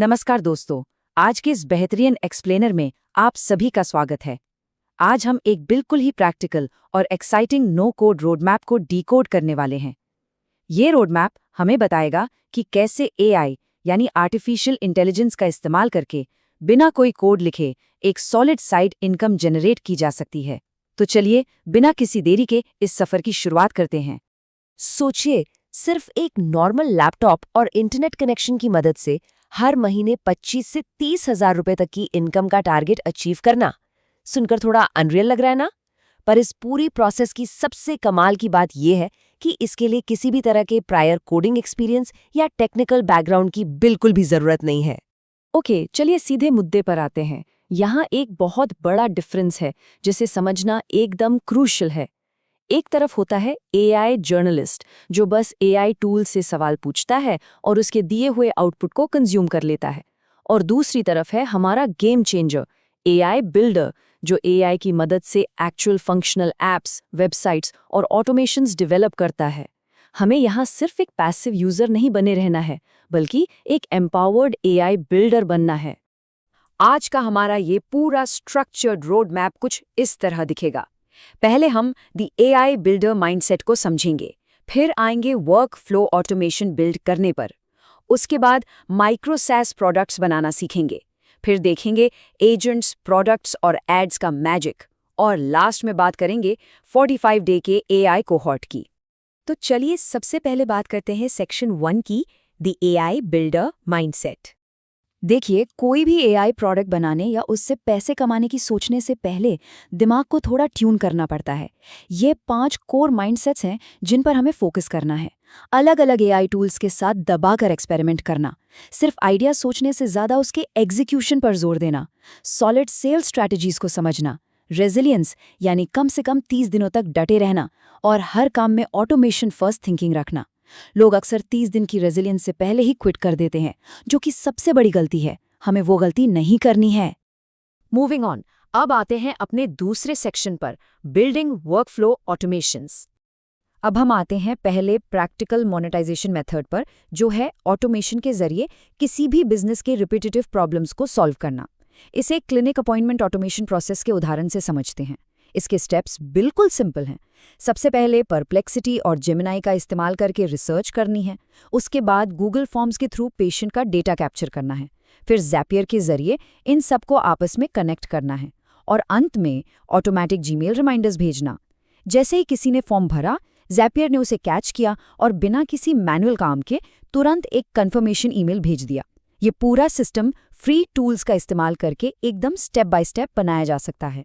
नमस्कार दोस्तों, आज के इस बेहतरीन एक्सप्लेनर में आप सभी का स्वागत है। आज हम एक बिल्कुल ही प्रैक्टिकल और एक्साइटिंग नो कोड रोडमैप को डीकोड करने वाले हैं। ये रोडमैप हमें बताएगा कि कैसे एआई यानी आर्टिफिशियल इंटेलिजेंस का इस्तेमाल करके बिना कोई कोड लिखे एक सॉलिड साइड इनकम जनरेट की जा सकती है। तो चलिए बिना किसी देरी के इस सफर की शुरुआत करते हैं। सोचिए, सिर्फ एक नॉर्मल लैपटॉप और इंटरनेट कनेक्शन की मदद से हर महीने 25 से 30 हजार रुपए तक की इनकम का टारगेट अचीव करना। सुनकर थोड़ा अनरियल लग रहा है ना? पर इस पूरी प्रोसेस की सबसे कमाल की बात यह है कि इसके लिए किसी भी तरह के प्रायर कोडिंग एक्सपीरियंस या टेक्निकल बैकग्राउंड की बिल्कुल भी जरूरत नहीं है। ओके, चलिए सीधे मुद्दे पर आते हैं। यहाँ एक बहुत बड़ा डिफरेंस है जिसे समझना एकदम क्रूशियल है। एक तरफ होता है एआई जर्नलिस्ट, जो बस एआई टूल से सवाल पूछता है और उसके दिए हुए आउटपुट को कंज्यूम कर लेता है। और दूसरी तरफ है हमारा गेम चेंजर, एआई बिल्डर, जो एआई की मदद से एक्चुअल फंक्शनल एप्स, वेबसाइट्स और ऑटोमेशंस डेवलप करता है। हमें यहाँ सिर्फ एक पैसिव यूजर नहीं बने रहना है, बल्कि एक एम्पावर्ड एआई बिल्डर बनना है। आज का हमारा ये पूरा स्ट्रक्चर्ड रोड मैप कुछ इस तरह दिखेगा। पहले हम द एआई बिल्डर माइंडसेट को समझेंगे, फिर आएंगे वर्क फ्लो ऑटोमेशन बिल्ड करने पर। उसके बाद माइक्रो सैस प्रोडक्ट्स बनाना सीखेंगे, फिर देखेंगे एजेंट्स, प्रोडक्ट्स और एड्स का मैजिक, और लास्ट में बात करेंगे 45 डे के एआई कोहॉर्ट की। तो चलिए सबसे पहले बात करते हैं सेक्शन 1 की, द एआई बिल्डर माइंडसेट। देखिए, कोई भी एआई प्रोडक्ट बनाने या उससे पैसे कमाने की सोचने से पहले दिमाग को थोड़ा ट्यून करना पड़ता है। ये 5 कोर माइंडसेट्स हैं जिन पर हमें फोकस करना है। अलग अलग एआई टूल्स के साथ दबाकर एक्सपेरिमेंट करना, सिर्फ आइडिया सोचने से ज़्यादा उसके एग्जीक्यूशन पर जोर देना, सॉलिड सेल्स स्ट्रैटेजीज को समझना, रेजिलियंस यानी कम से कम 30 दिनों तक डटे रहना, और हर काम में ऑटोमेशन फर्स्ट थिंकिंग रखना। लोग अक्सर 30 दिन की रेजिलियंस से पहले ही क्विट कर देते हैं, जो कि सबसे बड़ी गलती है। हमें वो गलती नहीं करनी है। मूविंग ऑन, अब आते हैं अपने दूसरे सेक्शन पर, बिल्डिंग वर्कफ्लो ऑटोमेशंस। अब हम आते हैं पहले प्रैक्टिकल मोनेटाइजेशन मेथड पर, जो है ऑटोमेशन के जरिए किसी भी बिजनेस के रिपीटेटिव प्रॉब्लम्स को सॉल्व करना। इसे क्लिनिक अपॉइंटमेंट ऑटोमेशन प्रोसेस के उदाहरण से समझते हैं। इसके स्टेप्स बिल्कुल सिंपल हैं। सबसे पहले परप्लेक्सिटी और जेमिनाई का इस्तेमाल करके रिसर्च करनी है। उसके बाद गूगल फॉर्म्स के थ्रू पेशेंट का डेटा कैप्चर करना है। फिर ज़ैपियर के जरिए इन सबको आपस में कनेक्ट करना है। और अंत में ऑटोमेटिक जीमेल रिमाइंडर्स भेजना। जैसे ही किसी ने फॉर्म भरा, ज़ैपियर ने उसे कैच किया और बिना किसी मैनुअल काम के तुरंत एक कन्फर्मेशन ईमेल भेज दिया। ये पूरा सिस्टम फ्री टूल्स का इस्तेमाल करके एकदम स्टेप बाय स्टेप बनाया जा सकता है।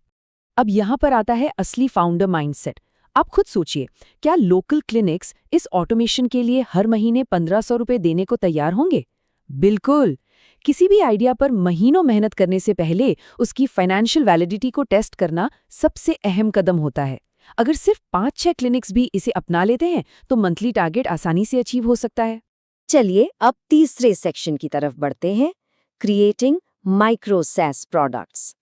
अब यहाँ पर आता है असली फाउंडर माइंडसेट। आप खुद सोचिए, क्या लोकल क्लिनिक्स इस ऑटोमेशन के लिए हर महीने 1500 रुपये देने को तैयार होंगे? बिल्कुल। किसी भी आइडिया पर महीनों मेहनत करने से पहले उसकी फाइनेंशियल वैलिडिटी को टेस्ट करना सबसे अहम कदम होता है। अगर सिर्फ 5-6 क्लिनिक्स भी इसे अपना लेते हैं तो मंथली टारगेट आसानी से अचीव हो सकता है। चलिए अब तीसरे सेक्शन की तरफ बढ़ते हैं, क्रिएटिंग माइक्रो सैस प्रोडक्ट्स।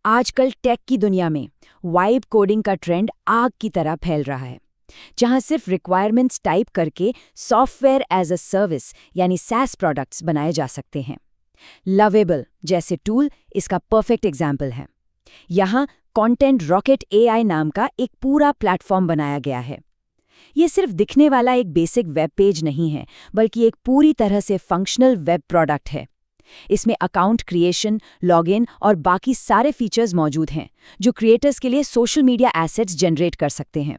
आजकल टेक की दुनिया में वाइब कोडिंग का ट्रेंड आग की तरह फैल रहा है, जहां सिर्फ रिक्वायरमेंट्स टाइप करके सॉफ्टवेयर एज अ सर्विस यानी सैस प्रोडक्ट्स बनाए जा सकते हैं। लवेबल जैसे टूल इसका परफेक्ट एग्जाम्पल है। यहाँ कंटेंट रॉकेट एआई नाम का एक पूरा प्लेटफॉर्म बनाया गया है। ये सिर्फ दिखने वाला एक बेसिक वेब पेज नहीं है, बल्कि एक पूरी तरह से फंक्शनल वेब प्रोडक्ट है। इसमें अकाउंट क्रिएशन, लॉगिन और बाकी सारे फीचर्स मौजूद हैं, जो क्रिएटर्स के लिए सोशल मीडिया एसेट्स जनरेट कर सकते हैं।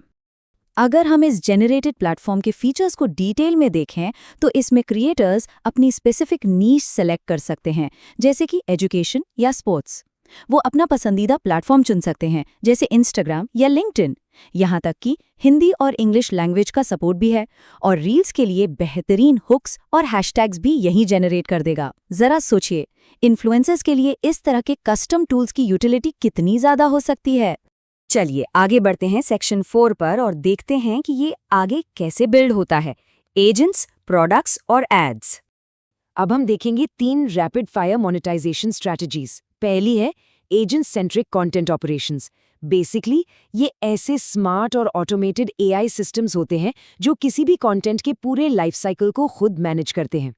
अगर हम इस जेनरेटेड प्लेटफॉर्म के फीचर्स को डिटेल में देखें, तो इसमें क्रिएटर्स अपनी स्पेसिफिक नीश सेलेक्ट कर सकते हैं, जैसे कि एजुकेशन या स्पोर्ट्स। वो अपना पसंदीदा प्लेटफॉर्म चुन सकते हैं, जैसे इंस्टाग्राम या लिंक्डइन। यहाँ तक कि हिंदी और इंग्लिश लैंग्वेज का सपोर्ट भी है, और रील्स के लिए बेहतरीन हुक्स और हैशटैग्स भी यही जनरेट कर देगा। जरा सोचिए, इन्फ्लुएंसर्स के लिए इस तरह के कस्टम टूल्स की यूटिलिटी कितनी ज़्यादा हो सकती है। चलिए आगे बढ़ते हैं सेक्शन 4 पर और देखते हैं कि ये आगे कैसे बिल्ड होता है, एजेंट्स, प्रोडक्ट्स और एड्स। अब हम देखेंगे 3 रैपिड फायर मोनेटाइजेशन स्ट्रैटेजीज। पहली है agent centric content operations. Basically ये ऐसे स्मार्ट और ऑटोमेटेड एआई सिस्टम्स होते हैं जो किसी भी कंटेंट के पूरे लाइफ साइकिल को खुद मैनेज करते हैं।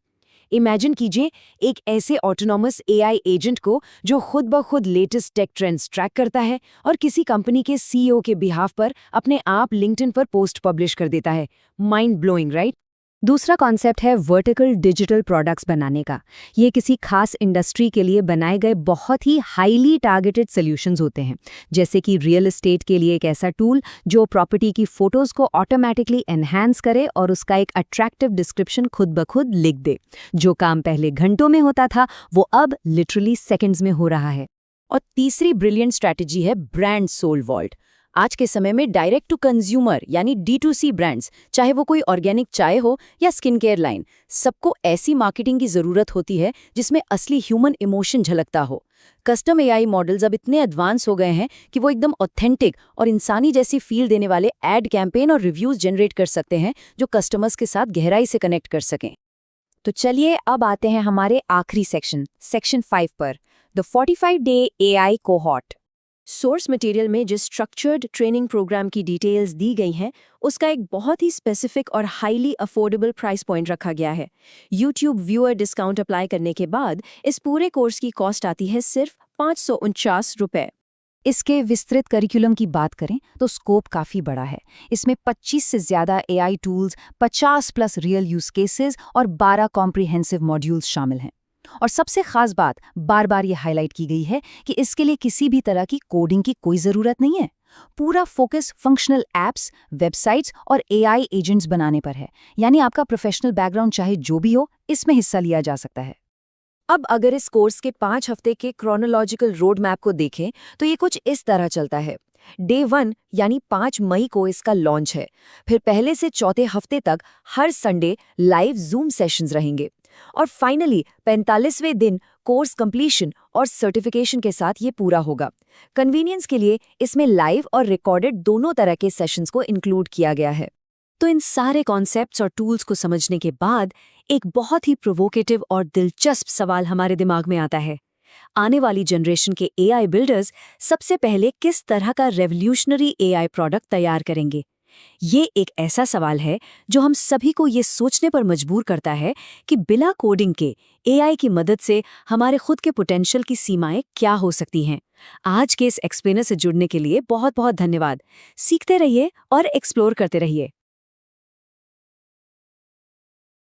इमेजिन कीजिए एक ऐसे ऑटोनॉमस एआई एजेंट को जो खुद ब खुद लेटेस्ट टेक ट्रेंड्स ट्रैक करता है और किसी कंपनी के सीईओ के बिहाफ पर अपने आप लिंक्डइन पर पोस्ट पब्लिश कर देता है। Mind blowing, right? दूसरा कॉन्सेप्ट है वर्टिकल डिजिटल प्रोडक्ट्स बनाने का। ये किसी खास इंडस्ट्री के लिए बनाए गए बहुत ही हाईली टारगेटेड सॉल्यूशंस होते हैं, जैसे कि रियल एस्टेट के लिए एक ऐसा टूल जो प्रॉपर्टी की फोटोज को ऑटोमेटिकली एनहांस करे और उसका एक अट्रैक्टिव डिस्क्रिप्शन खुद ब खुद लिख दे। जो काम पहले घंटों में होता था वो अब लिटरली सेकंड्स में हो रहा है। और तीसरी ब्रिलियंट स्ट्रैटेजी है ब्रांड सोल वॉल्ट। आज के समय में डायरेक्ट टू कंज्यूमर यानी D2C ब्रांड्स, चाहे वो कोई ऑर्गेनिक चाय हो या स्किन केयर लाइन, सबको ऐसी मार्केटिंग की जरूरत होती है जिसमें असली ह्यूमन इमोशन झलकता हो। कस्टम एआई मॉडल्स अब इतने एडवांस हो गए हैं कि वो एकदम ऑथेंटिक और इंसानी जैसी फील देने वाले एड कैंपेन और रिव्यूज जनरेट कर सकते हैं जो कस्टमर्स के साथ गहराई से कनेक्ट कर सकें। तो चलिए अब आते हैं हमारे आखिरी सेक्शन 5 पर, the 45 day AI cohort. Source material में जिस स्ट्रक्चर्ड ट्रेनिंग प्रोग्राम की डिटेल्स दी गई हैं, उसका एक बहुत ही स्पेसिफिक और हाईली अफोर्डेबल प्राइस पॉइंट रखा गया है। YouTube व्यूअर डिस्काउंट अप्लाई करने के बाद इस पूरे कोर्स की कॉस्ट आती है सिर्फ 549 रुपए। इसके विस्तृत करिकुलम की बात करें तो स्कोप काफ़ी बड़ा है। इसमें 25 से ज़्यादा AI tools, 50+ real use cases और 12 कॉम्प्रिहेंसिव मॉड्यूल्स शामिल हैं। और सबसे खास बात बार बार ये हाईलाइट की गई है कि इसके लिए किसी भी तरह की कोडिंग की कोई ज़रूरत नहीं है। पूरा फोकस फंक्शनल एप्स, वेबसाइट्स और एआई एजेंट्स बनाने पर है। यानी आपका प्रोफेशनल बैकग्राउंड चाहे जो भी हो, इसमें हिस्सा लिया जा सकता है। अब अगर इस कोर्स के 5 हफ्ते के क्रोनोलॉजिकल रोड मैप को देखें तो ये कुछ इस तरह चलता है। डे 1 यानी 5 मई को इसका लॉन्च है। फिर पहले से चौथे हफ्ते तक हर संडे लाइव जूम सेशंस रहेंगे। और फाइनली 45वें दिन कोर्स कंप्लीशन और सर्टिफिकेशन के साथ ये पूरा होगा। कन्वीनियंस के लिए इसमें लाइव और रिकॉर्डेड दोनों तरह के सेशंस को इंक्लूड किया गया है। तो इन सारे कॉन्सेप्ट्स और टूल्स को समझने के बाद एक बहुत ही प्रोवोकेटिव और दिलचस्प सवाल हमारे दिमाग में आता है। आने वाली जनरेशन के एआई बिल्डर्स सबसे पहले किस तरह का रेवोल्यूशनरी एआई प्रोडक्ट तैयार करेंगे? ये एक ऐसा सवाल है जो हम सभी को ये सोचने पर मजबूर करता है कि बिना कोडिंग के एआई की मदद से हमारे खुद के पोटेंशियल की सीमाएं क्या हो सकती हैं। आज के इस एक्सप्लेनर से जुड़ने के लिए बहुत बहुत धन्यवाद। सीखते रहिए और एक्सप्लोर करते रहिए।